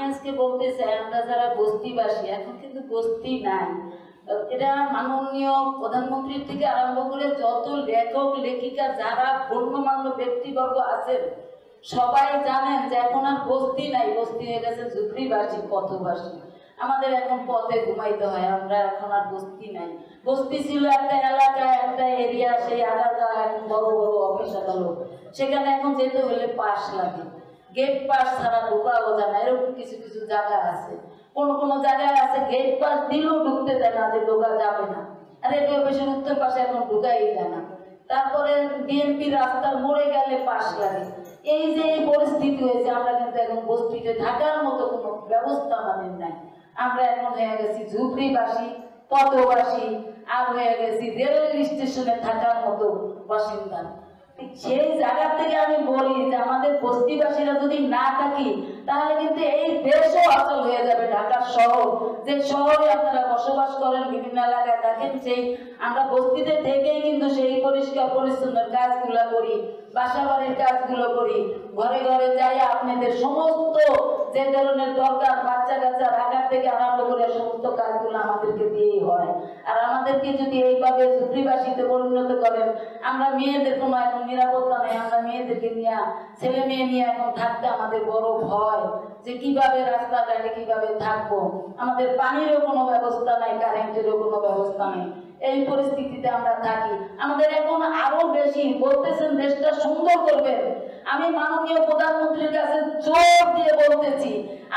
আজকে বলতে চাই আমরা যারা বস্তিবাসী, এখন কিন্তু বস্তি নাই। এটা মাননীয় প্রধানমন্ত্রীর থেকে আরম্ভ করে যত লেখক লেখিকা যারা গণ্যমান্য ব্যক্তিবর্গ আছেন সবাই জানেন যে এখন আর বস্তি নাই, বস্তি হয়ে গেছে ঝুপড়িবাসী, পথবাসী। আমাদের এখন পথে ঘুমাইতে হয়, আমরা এখন আর বস্তি নাই। বস্তি ছিল একটা এলাকা, একটা এরিয়া, সেই এলাকা এখন বড় বড় অফিস আদালত, সেখানে এখন যেতে হলে পাস লাগে, গেট পাস ছাড়া ঢোকাও যায় না। এরকম কিছু কিছু জায়গা আছে, কোন কোন জায়গায় আছে গেট পাস দিলেও ঢুকতে দেয় না, যে ঢোকা যাবে না। আর রেডিও অফিসের উত্তর পাশে এখন ঢুকাই যায় না। তারপরে বিএনপি রাস্তার মোড়ে গেলে পাস লাগে। এই যে এই পরিস্থিতি হয়েছে, আমরা কিন্তু এখন বস্তিতে থাকার মতো কোনো ব্যবস্থা আমাদের নাই। আমরা এখন হয়ে গেছি ঝুপড়িবাসী, পথবাসী, আর হয়ে গেছি রেল স্টেশনে থাকার মতো বাসিন্দা। সেই জায়গা থেকে আমি বলি যে আমাদের বস্তিবাসীরা যদি না থাকি তাহলে কিন্তু এই দেশও অচল হয়ে যাবে। ঢাকা শহর, যে শহরে আপনারা বসবাস করেন, বিভিন্ন এলাকায় থাকেন, সেই আমরা বস্তিতে থেকেই কিন্তু সেই পরিষ্কার পরিচ্ছন্ন কাজগুলো করি, বাসা বাড়ির কাজগুলো করি, ঘরে ঘরে যাই আপনাদের সমস্ত যে ধরনের দরকার বাচ্চা কাচ্চা রাখার থেকে আরম্ভ করে সমস্ত কাজগুলো আমাদেরকে দিয়েই হয়। আর আমাদেরকে যদি এইভাবে ঝুপড়িবাসীতে পরিণত করেন, আমরা মেয়েদের কোনো এখন নিরাপত্তা নেই, আমরা মেয়েদেরকে নিয়ে ছেলে মেয়ে নিয়ে এখন থাকতে আমাদের বড় ভয় যে কিভাবে রাস্তাঘাটে কিভাবে থাকবো। আমাদের পানিরও কোনো ব্যবস্থা নাই, কারেন্টেরও কোনো ব্যবস্থা নেই। এই পরিস্থিতিতে আমরা থাকি। আমাদের এখন আরো বেশি বলতেছেন দেশটা সুন্দর করবেন, আমি মাননীয় প্রধানমন্ত্রীর কাছে জোর দিয়ে বলতেছি,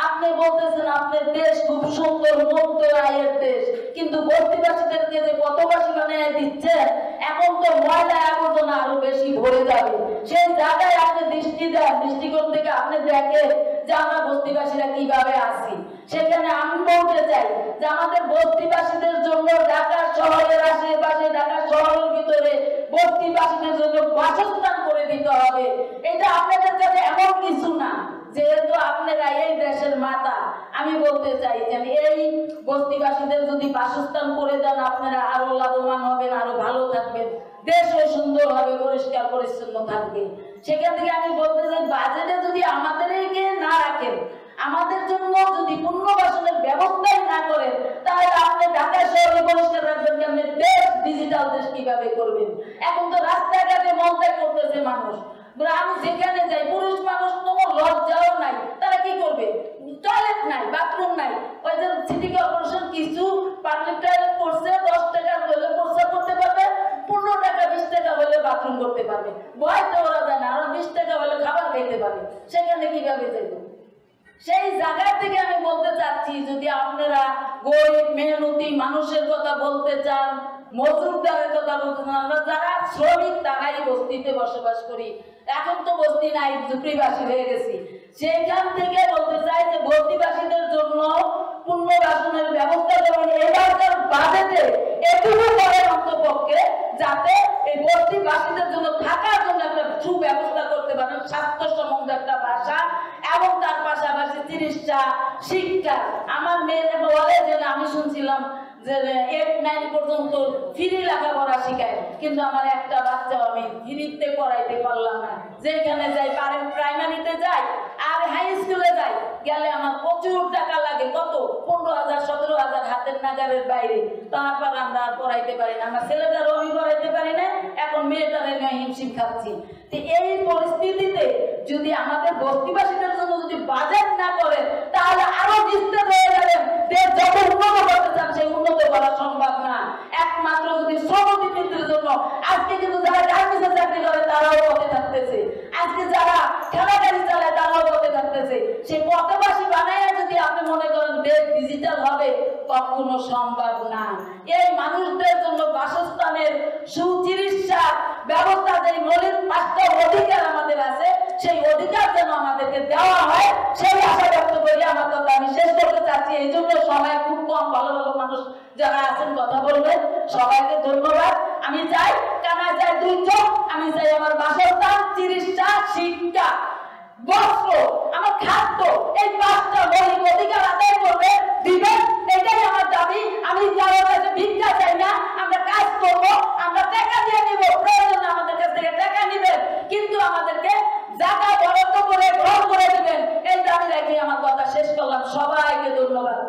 আপনি বলতেছেন আপনার দেশ খুব সুন্দর, মুক্ত আয়ের দেশ, কিন্তু বস্তিবাসীদেরকে যে পথবাসী বানিয়ে দিচ্ছেন, এখন তো ময়লা আবর্জনা আরো বেশি ভরে যাবে। সেই জায়গায় আপনি দৃষ্টি দেন, দৃষ্টিকোণ থেকে আপনি দেখেন যে আমরা বস্তিবাসীরা কিভাবে আছি। সেখানে আমি বলতে চাই যে আমাদের বস্তিবাসীদের জন্য ঢাকা শহরের আশেপাশে, ঢাকা শহরের ভিতরে বস্তিবাসীদের জন্য বাসস্থান করে দিতে হবে। এটা আপনাদের কাছে এমন কিছু না, যেহেতু আপনারা এই দেশের মাতা, আমি বলতে চাই যে এই বস্তিবাসীদের যদি বাসস্থান করে দেন আপনারা আরো লাভবান হবেন, আরো ভালো থাকবেন, দেশও সুন্দর হবে, পরিষ্কার পরিচ্ছন্ন থাকবে। সেখান থেকে আমি বলতে চাই বাজেটে যদি আমাদেরকে না রাখেন, আমাদের জন্য যদি পুনর্বাসনের ব্যবস্থাই না করেন, তাহলে আপনি ঢাকা শহরে পরিষ্কার রাখবেন কেমনে? দেশ ডিজিটাল দেশ কিভাবে করবেন? এখন তো রাস্তাঘাটে মলত্যাগ করতেছে মানুষ, আমি যেখানে যাই পুরুষ মানুষ কোনো লজ্জাও নাই, তারা কি করবে? টয়লেট নাই, বাথরুম নাই। ওই যে সিটি কর্পোরেশন কিছু পাবলিক টয়লেট করছে, 10 টাকা হলে প্রস্রাব করতে পারবে, 15 টাকা 20 টাকা হলে বাথরুম করতে পারবে, বয়তে ওরা যায় না, আর 20 টাকা হলে খাবার খাইতে পারবে, সেখানে কিভাবে যাইব? সেই জায়গা থেকে আমি বলতে চাচ্ছি, যদি আপনারা গরিব মেহনতি মানুষের কথা বলতে চান, মজুরদারের কথা বলতে চান, আমরা যারা শ্রমিক তারাই বস্তিতে বসবাস করি, এখন তো বস্তি নাই, ঝুপড়িবাসী হয়ে গেছি, সেইখান থেকে বলতে চাই যে বস্তিবাসীদের জন্য পুনর্বাসনের ব্যবস্থা করবেন। এবারকার বাজেটে এটুকু করেন অন্তপক্ষে, যাতে এই বস্তিবাসীদের জন্য থাকার জন্য একটা সুব্যবস্থা করতে পারেন, স্বাস্থ্যসম্মত একটা বাসা, এবং তার পাশাপাশি চিকিৎসা, শিক্ষা। আমার মেয়ে বলে যে আমি শুনছিলাম যে 8-9 পর্যন্ত ফ্রি লেখাপড়া শিখায়, কিন্তু আমার একটা বাচ্চা আমি ফ্রিতে পড়াইতে পারলাম না। যেখানে যাই প্রাইমারিতে যাই আর হাই স্কুলে যাই, গেলে আমার প্রচুর টাকা লাগে, কত 15,000-17,000 হাতের নাগারের বাইরে, তারপর আমরা আর পড়াইতে পারি না। আমার ছেলেটারও আমি পড়াইতে পারি না, এখন মেয়েটারে নিয়ে হিমশিম খাচ্ছি। এই পরিস্থিতিতে যদি আমাদের বস্তিবাসীদের জন্য যদি বাজেট না করে, তাহলে আরো নিস্তেজ হয়ে যাবেন। দেশ যত উন্নত করতে চান সেই উন্নত করা সম্ভব না, একমাত্র যদি শ্রমজীবীদের জন্য। আজকে কিন্তু যারা গার্মেন্টসে চাকরি করে তারাও পথে থাকতেছে, আজকে যারা ঠেলা গাড়ি চালায় তারাও পথে থাকতেছে। সেই পথবাসী বানাইয়া যদি আপনি মনে করেন দেশ ডিজিটাল হবে, কখনো সম্ভব না। এই মানুষদের জন্য বাসস্থানের, সুচিকিৎসা ব্যবস্থা, যে মৌলিক 5টা অধিকার আমাদের আছে, সেই অধিকার যেন আমাদেরকে দেওয়া হয়, সেই আশা ব্যক্ত করি আমার কথা আমি শেষ করতে চাচ্ছি। এই জন্য সবাই খুব কম ভালো ভালো মানুষ যারা আছেন কথা বলবেন, সবাইকে ধন্যবাদ। আমি চাই কানা চাই 2 চোখ, আমি চাই আমার বাসস্থান, চিকিৎসা, শিক্ষা, বস্ত্র, আমার খাদ্য, এই 5টা মৌলিক অধিকার আদায় করবে দিবেন, এটাই আমার দাবি। আমি কারোর কাছে ভিক্ষা চাই না, আমরা কাজ করবো, আমরা টাকা দিয়ে নিব, প্রয়োজন আমাদের কাছ থেকে টাকা নিবেন, কিন্তু আমাদেরকে জায়গা বরাদ্দ করে ঘর করে দিবেন, এই দাবি রেখে আমার কথা শেষ করলাম। সবাইকে ধন্যবাদ।